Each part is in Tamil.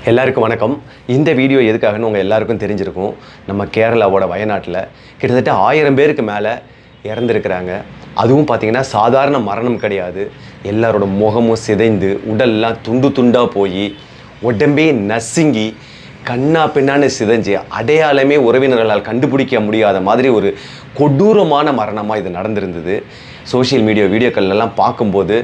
எல்லாருக்கும் வணக்கம். இந்த வீடியோ எதுக்காகன்னு உங்கள் எல்லாருக்கும் தெரிஞ்சிருக்கும். நம்ம கேரளாவோட வயநாட்டில் கிட்டத்தட்ட 1000 பேருக்கு மேலே இறந்துருக்கிறாங்க. அதுவும் பார்த்திங்கன்னா சாதாரண மரணம் கிடையாது. எல்லாரோட முகமும் சிதைந்து உடல்லாம் துண்டு துண்டாக போய் உடம்பே நசுங்கி கண்ணா பின்னான்னு சிதைஞ்சு அடையாளமே உறவினர்களால் கண்டுபிடிக்க முடியாத மாதிரி ஒரு கொடூரமான மரணமாக இது நடந்திருந்தது. சோஷியல் வீடியோக்கள்லாம் பார்க்கும்போது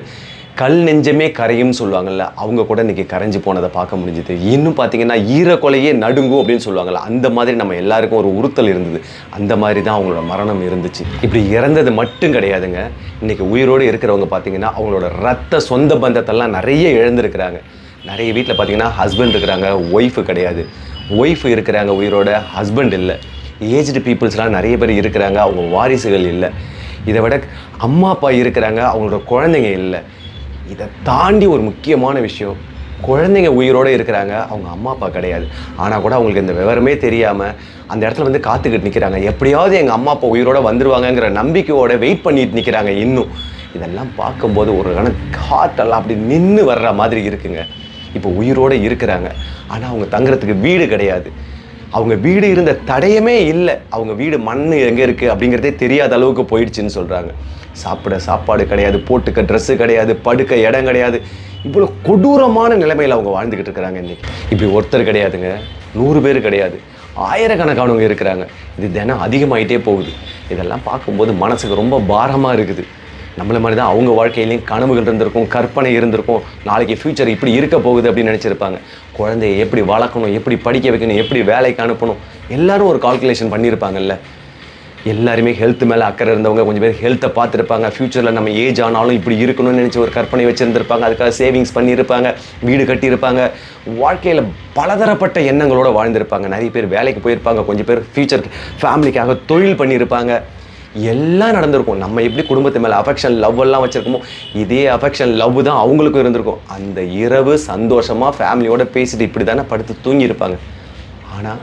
கல் நெஞ்சமே கரையும்னு சொல்லுவாங்கள்ல, அவங்க கூட இன்றைக்கி கரைஞ்சி போனதை பார்க்க முடிஞ்சுது. இன்னும் பார்த்திங்கன்னா ஈரக்கொலையே நடுங்கும் அப்படின்னு சொல்லுவாங்கள்ல, அந்த மாதிரி நம்ம எல்லாருக்கும் ஒரு உறுத்தல் இருந்தது. அந்த மாதிரி தான் அவங்களோட மரணம் இருந்துச்சு. இப்படி இறந்தது மட்டும் கிடையாதுங்க, இன்றைக்கி உயிரோடு இருக்கிறவங்க பார்த்திங்கன்னா அவங்களோட ரத்த சொந்த பந்தத்தெல்லாம் நிறைய இழந்திருக்கிறாங்க. நிறைய வீட்டில் பார்த்திங்கன்னா ஹஸ்பண்ட் இருக்கிறாங்க, ஒய்ஃபு கிடையாது. ஒய்ஃபு இருக்கிறாங்க உயிரோட, ஹஸ்பண்ட் இல்லை. ஏஜ்டு பீப்புள்ஸ்லாம் நிறைய பேர் இருக்கிறாங்க, அவங்க வாரிசுகள் இல்லை. இதை விட அம்மா அப்பா இருக்கிறாங்க, அவங்களோட குழந்தைங்க இல்லை. இதை தாண்டி ஒரு முக்கியமான விஷயம், குழந்தைங்க உயிரோடு இருக்கிறாங்க, அவங்க அம்மா அப்பா கிடையாது. ஆனால் கூட அவங்களுக்கு இந்த விவரமே தெரியாமல் அந்த இடத்துல வந்து காத்துக்கிட்டு நிற்கிறாங்க. எப்படியாவது எங்கள் அம்மா அப்பா உயிரோடு வந்துடுவாங்கங்கிற நம்பிக்கையோடு வெயிட் பண்ணிட்டு நிற்கிறாங்க இன்னும். இதெல்லாம் பார்க்கும்போது ஒரு காத்தெல்லாம் அப்படி நின்று வர்ற மாதிரி இருக்குங்க. இப்போ உயிரோடு இருக்கிறாங்க, ஆனால் அவங்க தங்குறதுக்கு வீடு கிடையாது. அவங்க வீடு இருந்த தடையமே இல்லை. அவங்க வீடு மண் எங்கே இருக்குது அப்படிங்கிறதே தெரியாத அளவுக்கு போயிடுச்சுன்னு சொல்கிறாங்க. சாப்பிட சாப்பாடு கிடையாது, போட்டுக்க ட்ரெஸ்ஸு கிடையாது, படுக்க இடம் கிடையாது. இவ்வளோ கொடூரமான நிலைமையில் அவங்க வாழ்ந்துக்கிட்டு இருக்கிறாங்க இன்றைக்கி. இப்படி ஒருத்தர் கிடையாதுங்க, 100 பேர் கிடையாது, ஆயிரக்கணக்கானவங்க இருக்கிறாங்க. இது தினம் அதிகமாகிட்டே போகுது. இதெல்லாம் பார்க்கும்போது மனசுக்கு ரொம்ப பாரமாக இருக்குது. நம்மள மாதிரி தான் அவங்க வாழ்க்கையிலையும் கனவுகள் இருந்திருக்கும், கற்பனை இருந்திருக்கும். நாளைக்கு ஃப்யூச்சர் இப்படி இருக்க போகுது அப்படின்னு நினச்சிருப்பாங்க. குழந்தைய எப்படி வளர்க்கணும், எப்படி படிக்க வைக்கணும், எப்படி வேலைக்கு அனுப்பணும், எல்லோரும் ஒரு கால்குலேஷன் பண்ணியிருப்பாங்கல்ல. எல்லாருமே ஹெல்த் மேலே அக்கறை இருந்தவங்க கொஞ்சம் பேர் ஹெல்த்தை பார்த்துருப்பாங்க. ஃப்யூச்சரில் நம்ம ஏஜ் ஆனாலும் இப்படி இருக்கணும்னு நினச்சி ஒரு கற்பனை வச்சுருந்துருப்பாங்க. அதுக்காக சேவிங்ஸ் பண்ணியிருப்பாங்க, வீடு கட்டியிருப்பாங்க. வாழ்க்கையில் பலதரப்பட்ட எண்ணங்களோடு வாழ்ந்திருப்பாங்க. நிறைய பேர் வேலைக்கு போயிருப்பாங்க, கொஞ்சம் பேர் ஃப்யூச்சருக்கு ஃபேமிலிக்காக தொழில் பண்ணியிருப்பாங்க. எல்லாம் நடந்திருக்கும். நம்ம எப்படி குடும்பத்து மேலே அஃபெக்ஷன் லவ் எல்லாம் வச்சுருக்கோமோ, இதே அஃபெக்ஷன் லவ் தான் அவங்களுக்கும் இருந்திருக்கும். அந்த இரவு சந்தோஷமாக ஃபேமிலியோடு பேசிட்டு இப்படி தானே படுத்து தூங்கியிருப்பாங்க. ஆனால்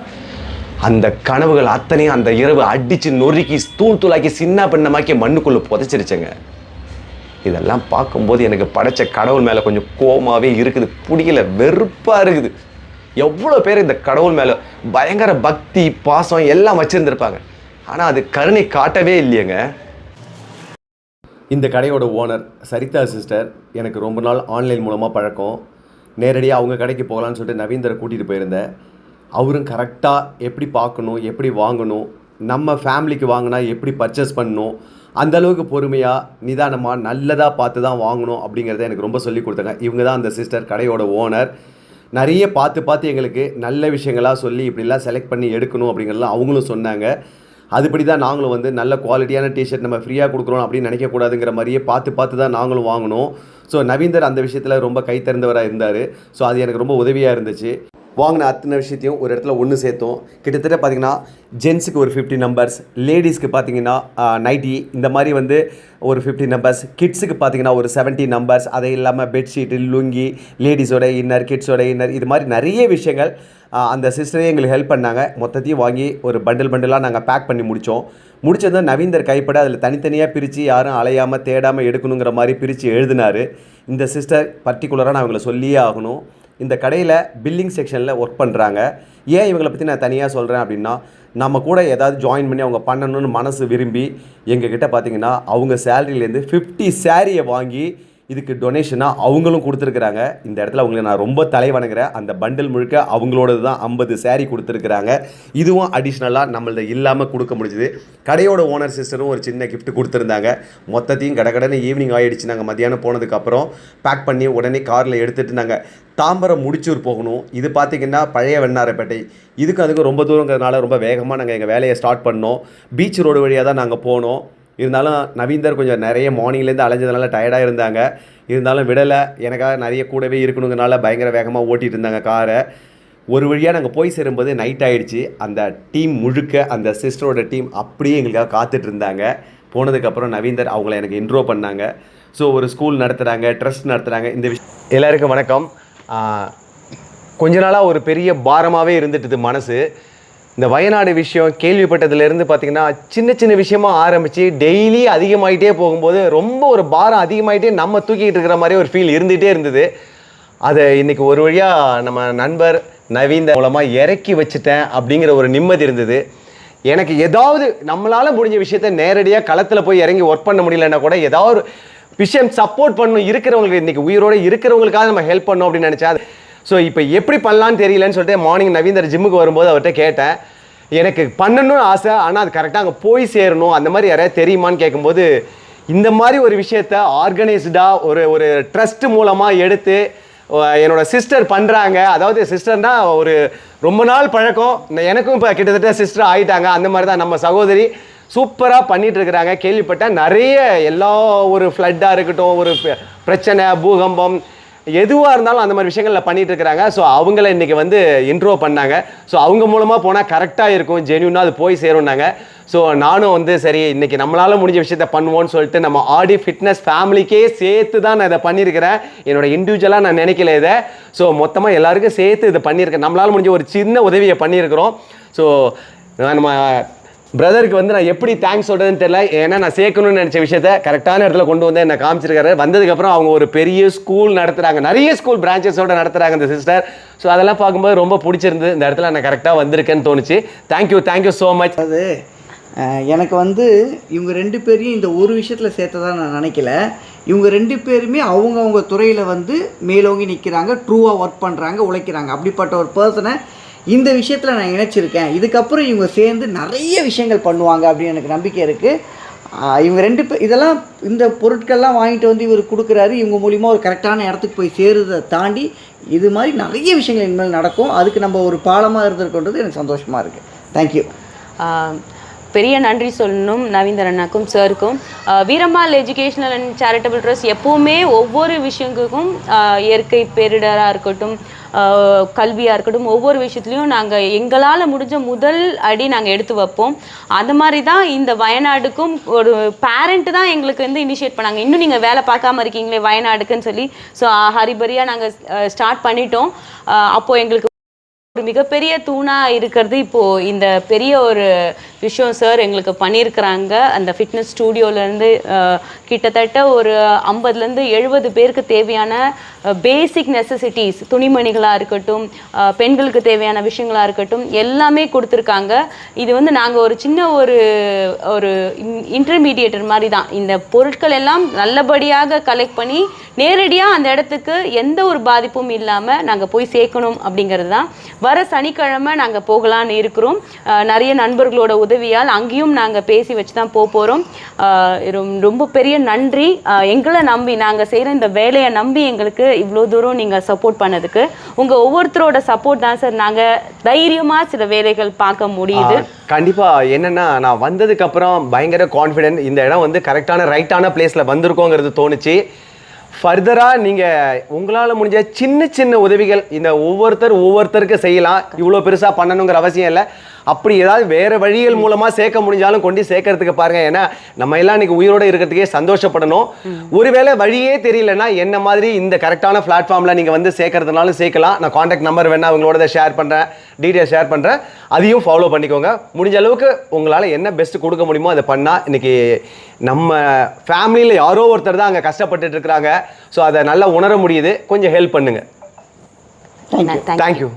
அந்த கனவுகள் அத்தனையும் அந்த இரவு அடித்து நொறுக்கி தூள் தூளாக்கி சின்ன பின்னமாக்கி மண்ணுக்குள்ளே புதைச்சிருச்சுங்க. இதெல்லாம் பார்க்கும்போது எனக்கு படைச்ச கடவுள் மேலே கொஞ்சம் கோபமாகவே இருக்குது, பிடிக்கல, வெறுப்பாக இருக்குது. எவ்வளோ பேர் இந்த கடவுள் மேலே பயங்கர பக்தி பாசம் எல்லாம் வச்சுருந்துருப்பாங்க, ஆனால் அது கருணை காட்டவே இல்லையங்க. இந்த கடையோட ஓனர் சரிதா சிஸ்டர் எனக்கு ரொம்ப நாள் ஆன்லைன் மூலமாக பழக்கம். நேரடியாக அவங்க கடைக்கு போகலான்னு சொல்லிட்டு நவீந்தரை கூட்டிகிட்டு போயிருந்தேன். அவரும் கரெக்டாக எப்படி பார்க்கணும், எப்படி வாங்கணும், நம்ம ஃபேமிலிக்கு வாங்கினா எப்படி பர்ச்சேஸ் பண்ணணும், அந்தளவுக்கு பொறுமையாக நிதானமாக நல்லதாக பார்த்து தான் வாங்கணும் அப்படிங்கிறத எனக்கு ரொம்ப சொல்லி கொடுத்தாங்க. இவங்க தான் அந்த சிஸ்டர், கடையோட ஓனர். நிறைய பார்த்து எங்களுக்கு நல்ல விஷயங்களாக சொல்லி இப்படிலாம் செலக்ட் பண்ணி எடுக்கணும் அப்படிங்கிறதெல்லாம் அவங்களும் சொன்னாங்க. அதுபடி தான் நாங்களும் வந்து நல்ல குவாலிட்டியான டிஷர்ட் நம்ம ஃப்ரீயாக கொடுக்குறோம் அப்படின்னு நினைக்கக்கூடாதுங்கிற மாதிரியே பார்த்து தான் நாங்களும் வாங்கினோம். ஸோ நவீந்தர் அந்த விஷயத்தில் ரொம்ப கை திறந்தவராக இருந்தார். ஸோ அது எனக்கு ரொம்ப உதவியாக இருந்துச்சு. வாங்கின அத்தனை விஷயத்தையும் ஒரு இடத்துல ஒன்று சேர்த்தோம். கிட்டத்தட்ட பார்த்திங்கன்னா ஜென்ஸுக்கு ஒரு 50 நம்பர்ஸ், லேடிஸ்க்கு பார்த்திங்கன்னா 90, இந்த மாதிரி வந்து ஒரு 50 நம்பர்ஸ், கிட்ஸுக்கு பார்த்திங்கன்னா ஒரு 70 நம்பர்ஸ். அதை இல்லாமல் பெட்ஷீட்டு, லுங்கி, லேடிஸோட இன்னர், கிட்ஸோட இன்னர், இது மாதிரி நிறைய விஷயங்கள் அந்த சிஸ்டரே எங்களுக்கு ஹெல்ப் பண்ணாங்க. மொத்தத்தையும் வாங்கி ஒரு பண்டலாக நாங்கள் பேக் பண்ணி முடித்தது நவீந்தர் கைப்பட அதில் தனித்தனியாக பிரித்து யாரும் அலையாமல் தேடாமல் எடுக்கணுங்கிற மாதிரி பிரித்து எழுதினார். இந்த சிஸ்டர் பர்டிகுலராக நான் இவங்களை சொல்லியே ஆகணும். இந்த கடையில் பில்லிங் செக்ஷனில் ஒர்க் பண்ணுறாங்க. ஏன் இவங்களை பற்றி நான் தனியாக சொல்கிறேன் அப்படின்னா, நம்ம கூட ஏதாவது ஜாயின் பண்ணி அவங்க பண்ணணும்னு மனசு விரும்பி எங்ககிட்ட பார்த்திங்கன்னா அவங்க சேலரியிலேருந்து 50 சாரியை வாங்கி இதுக்கு டொனேஷனாக அவங்களும் கொடுத்துருக்குறாங்க. இந்த இடத்துல அவங்களுக்கு நான் ரொம்ப தலை வணங்குறேன். அந்த பண்டில் முழுக்க அவங்களோடது தான் 50 சாரி கொடுத்துருக்குறாங்க. இதுவும் அடிஷ்னலாக நம்மளது இல்லாமல் கொடுக்க முடிஞ்சுது. கடையோட ஓனர் சிஸ்டரும் ஒரு சின்ன கிஃப்ட் கொடுத்துருந்தாங்க. மொத்தத்தையும் கடகடன்னு ஈவினிங் ஆகிடுச்சு. நாங்கள் மத்தியானம் போனதுக்கப்புறம் பேக் பண்ணி உடனே காரில் எடுத்துகிட்டு நாங்கள் தாம்பரம் முடிச்சூர் போகணும். இது பார்த்திங்கன்னா பழைய வெண்ணாரப்பேட்டை. அதுக்கும் ரொம்ப தூரங்கிறதுனால ரொம்ப வேகமாக நாங்கள் எங்கள் வேலையை ஸ்டார்ட் பண்ணோம். பீச் ரோடு வழியாக தான் நாங்கள் போனோம். இருந்தாலும் நவீந்தர் கொஞ்சம் நிறைய மார்னிங்லேருந்து அலைஞ்சதுனால டயர்டாக இருந்தாங்க. இருந்தாலும் விடலை, எனக்காக நிறைய கூடவே இருக்கணுங்கிறனால பயங்கர வேகமாக ஓட்டிகிட்டு இருந்தாங்க காரை. ஒரு வழியாக நாங்கள் போய் சேரும்போது நைட் ஆகிடுச்சு. அந்த டீம் முழுக்க, அந்த சிஸ்டரோட டீம் அப்படியே எங்களுக்காக காத்துட்டு இருந்தாங்க. போனதுக்கப்புறம் நவீந்தர் அவங்கள எனக்கு இன்ட்ரோ பண்ணாங்க. ஸோ ஒரு ஸ்கூல் நடத்துகிறாங்க, ட்ரஸ்ட் நடத்துகிறாங்க. இந்த விஷயம் எல்லாருக்கும் வணக்கம். கொஞ்ச நாளாக ஒரு பெரிய பாரமாகவே இருந்துட்டுது மனசு. இந்த வயநாடு விஷயம் கேள்விப்பட்டதுலேருந்து பார்த்திங்கன்னா சின்ன விஷயமாக ஆரம்பித்து டெய்லி அதிகமாகிட்டே போகும்போது ரொம்ப ஒரு பாரம் அதிகமாகிட்டே நம்ம தூக்கிட்டு இருக்கிற மாதிரி ஒரு ஃபீல் இருந்துகிட்டே இருந்தது. அதை இன்னைக்கு ஒரு வழியாக நம்ம நண்பர் நவீன் மூலமாக இறக்கி வச்சுட்டேன் அப்படிங்கிற ஒரு நிம்மதி இருந்தது. எனக்கு ஏதாவது நம்மளால் முடிஞ்ச விஷயத்த நேரடியாக களத்தில் போய் இறங்கி ஒர்க் பண்ண முடியலன்னா கூட ஏதாவது ஒரு விஷயம் சப்போர்ட் பண்ணணும், இருக்கிறவங்களுக்கு இன்றைக்கி உயிரோடு இருக்கிறவங்களுக்காக நம்ம ஹெல்ப் பண்ணணும் அப்படின்னு நினச்சேன். ஸோ இப்போ எப்படி பண்ணலான்னு தெரியலன்னு சொல்லிட்டு மார்னிங் நவீந்தர் ஜிம்முக்கு வரும்போது அவர்கிட்ட கேட்டேன், எனக்கு பண்ணணும்னு ஆசை, ஆனால் அது கரெக்டாக அங்கே போய் சேரணும், அந்த மாதிரி யாராவது தெரியுமான்னு கேட்கும்போது இந்த மாதிரி ஒரு விஷயத்த ஆர்கனைஸ்டாக ஒரு ட்ரஸ்ட் மூலமாக எடுத்து என்னோட சிஸ்டர் பண்ணுறாங்க. அதாவது சிஸ்டர்னா ஒரு ரொம்ப நாள் பழக்கம், எனக்கும் இப்போ கிட்டத்தட்ட சிஸ்டர் ஆகிட்டாங்க. அந்த மாதிரி தான் நம்ம சகோதரி சூப்பராக பண்ணிட்டு இருக்கிறாங்க. கேள்விப்பட்டேன் நிறைய எல்லா ஒரு ஃப்ளட்டாக இருக்கட்டும், ஒரு பிரச்சனை, பூகம்பம், எதுவாக இருந்தாலும் அந்த மாதிரி விஷயங்களில் பண்ணிட்டு இருக்கிறாங்க. ஸோ அவங்கள இன்றைக்கி வந்து இன்ட்ரோ பண்ணாங்க. ஸோ அவங்க மூலமாக போனால் கரெக்டாக இருக்கும், ஜென்யூனாக அது போய் சேரும்னாங்க. ஸோ நானும் வந்து சரி இன்றைக்கி நம்மளால் முடிஞ்ச விஷயத்த பண்ணுவோன்னு சொல்லிட்டு நம்ம ஆடி ஃபிட்னஸ் ஃபேமிலிக்கே சேர்த்து தான் நான் இதை பண்ணியிருக்கிறேன். என்னோட இண்டிவிஜுவலாக நான் நினைக்கல இதை. ஸோ மொத்தமாக எல்லாருக்கும் சேர்த்து இதை பண்ணியிருக்கேன். நம்மளால் முடிஞ்ச ஒரு சின்ன உதவியை பண்ணியிருக்கிறோம். ஸோ நம்ம பிரதருக்கு வந்து நான் எப்படி தேங்க்ஸ் சொல்கிறதுன்னு தெரியல. ஏன்னா நான் சேர்க்கணும்னு நினச்ச விஷயத்த கரெக்டான இடத்துல கொண்டு வந்து என்னை காமிச்சிருக்காரு. வந்ததுக்கப்புறம் அவங்க ஒரு பெரிய ஸ்கூல் நடத்துகிறாங்க, நிறைய ஸ்கூல் பிரான்ச்சஸோடு நடத்துகிறாங்க இந்த சிஸ்டர். ஸோ அதெல்லாம் பார்க்கும்போது ரொம்ப பிடிச்சிருந்தது. இந்த இடத்துல நான் கரெக்டாக வந்திருக்கேன்னு தோணுச்சு. Thank you so much. அது எனக்கு வந்து இவங்க 2 பேரையும் இந்த ஒரு விஷயத்தில் சேர்த்ததான் நான் நினைக்கல. இவங்க 2 பேருமே அவங்கவுங்க துறையில் வந்து மேலோங்கி நிற்கிறாங்க, ட்ரூவாக ஒர்க் பண்ணுறாங்க, உழைக்கிறாங்க. அப்படிப்பட்ட ஒரு பர்சனை இந்த விஷயத்தில் நான் இணைச்சிருக்கேன். இதுக்கப்புறம் இவங்க சேர்ந்து நிறைய விஷயங்கள் பண்ணுவாங்க அப்படின்னு எனக்கு நம்பிக்கை இருக்குது. இவங்க 2 பேர் இதெல்லாம் இந்த பொருட்கள்லாம் வாங்கிட்டு வந்து இவர் கொடுக்குறாரு. இவங்க மூலிமா ஒரு கரெக்டான இடத்துக்கு போய் சேருதை தாண்டி இது மாதிரி நிறைய விஷயங்கள் இனிமேல் நடக்கும். அதுக்கு நம்ம ஒரு பாலமாக இருந்திருக்கின்றது எனக்கு சந்தோஷமாக இருக்குது. தேங்க்யூ. பெரிய நன்றி சொல்லணும் நவீந்தர் அண்ணாக்கும் சாருக்கும். Veerammal educational and charitable trust எப்போவுமே ஒவ்வொரு விஷயங்களுக்கும் இயற்கை பேரிடராக இருக்கட்டும், கல்வியாக இருக்கட்டும், ஒவ்வொரு விஷயத்துலையும் நாங்கள் எங்களால் முடிஞ்ச முதல் அடி நாங்கள் எடுத்து வைப்போம். அந்த மாதிரி தான் இந்த வயநாடுக்கும் ஒரு பேரண்ட்டு தான் எங்களுக்கு வந்து இனிஷியேட் பண்ணாங்க. இன்னும் நீங்கள் வேலை பார்க்காம இருக்கீங்களே வயநாடுக்குன்னு சொல்லி. ஸோ ஹரிபரியாக நாங்கள் ஸ்டார்ட் பண்ணிட்டோம். அப்போது எங்களுக்கு ஒரு மிகப்பெரிய தூணாக இருக்கிறது இப்போது இந்த பெரிய ஒரு விஷயம் சார் எங்களுக்கு பண்ணியிருக்கிறாங்க. அந்த ஃபிட்னஸ் ஸ்டூடியோலேருந்து கிட்டத்தட்ட ஒரு 50லேருந்து 70 பேருக்கு தேவையான பேசிக் நெசசிட்டிஸ், துணிமணிகளாக இருக்கட்டும், பெண்களுக்கு தேவையான விஷயங்களாக இருக்கட்டும், எல்லாமே கொடுத்துருக்காங்க. இது வந்து நாங்கள் ஒரு சின்ன ஒரு இன்டர்மீடியேட்டர் மாதிரி தான். இந்த பொருட்கள் எல்லாம் நல்லபடியாக கலெக்ட் பண்ணி நேரடியாக அந்த இடத்துக்கு எந்த ஒரு பாதிப்பும் இல்லாமல் நாங்கள் போய் சேர்க்கணும் அப்படிங்கிறது தான். வர சனிக்கிழமை நாங்கள் போகலான்னு இருக்கிறோம். நிறைய நண்பர்களோட உதவியால் அங்கேயும் நாங்கள் பேசி வச்சு தான் போகிறோம். ரொம்ப பெரிய நன்றி. எங்களை நம்பி நாங்கள் செய்கிற இந்த வேலையை நம்பி எங்களுக்கு இவ்வளோ தூரம் நீங்கள் சப்போர்ட் பண்ணதுக்கு. உங்கள் ஒவ்வொருத்தரோட சப்போர்ட் தான் சார் நாங்கள் தைரியமாக சில வேலைகள் பார்க்க முடியுது. கண்டிப்பாக என்னென்னா நான் வந்ததுக்கப்புறம் பயங்கர கான்ஃபிடென்ட், இந்த இடம் வந்து கரெக்டான ரைட்டான பிளேஸில் வந்திருக்கோங்கிறது தோணுச்சு. ஃபர்தராக நீங்கள் உங்களால் முடிஞ்ச சின்ன சின்ன உதவிகள் இந்த ஒவ்வொருத்தருக்கு செய்யலாம். இவ்வளோ பெருசாக பண்ணணுங்கிற அவசியம் இல்லை. அப்படி ஏதாவது வேறு வழிகள் மூலமாக சேர்க்க முடிஞ்சாலும் கொண்டு சேர்க்கறதுக்கு பாருங்கள். ஏன்னா நம்ம எல்லாம் இன்றைக்கி உயிரோடு இருக்கிறதுக்கே சந்தோஷப்படணும். ஒருவேளை வழியே தெரியலன்னா என்ன மாதிரி இந்த கரெக்டான பிளாட்ஃபார்மில் நீங்கள் வந்து சேர்க்கறதுனாலும் சேர்க்கலாம். நான் காண்டாக்ட் நம்பர் வேணா அவங்களோட ஷேர் பண்ணுறேன், டீட்டெயில் ஷேர் பண்ணுறேன், அதையும் ஃபாலோ பண்ணிக்கோங்க. முடிஞ்ச அளவுக்கு உங்களால் என்ன பெஸ்ட்டு கொடுக்க முடியுமோ அதை பண்ணால் இன்றைக்கி நம்ம ஃபேமிலியில் யாரோ ஒருத்தர் தான் அங்கே கஷ்டப்பட்டுட்டு இருக்கிறாங்க. ஸோ அதை நல்லா உணர முடியுது. கொஞ்சம் ஹெல்ப் பண்ணுங்கள். தேங்க்யூ.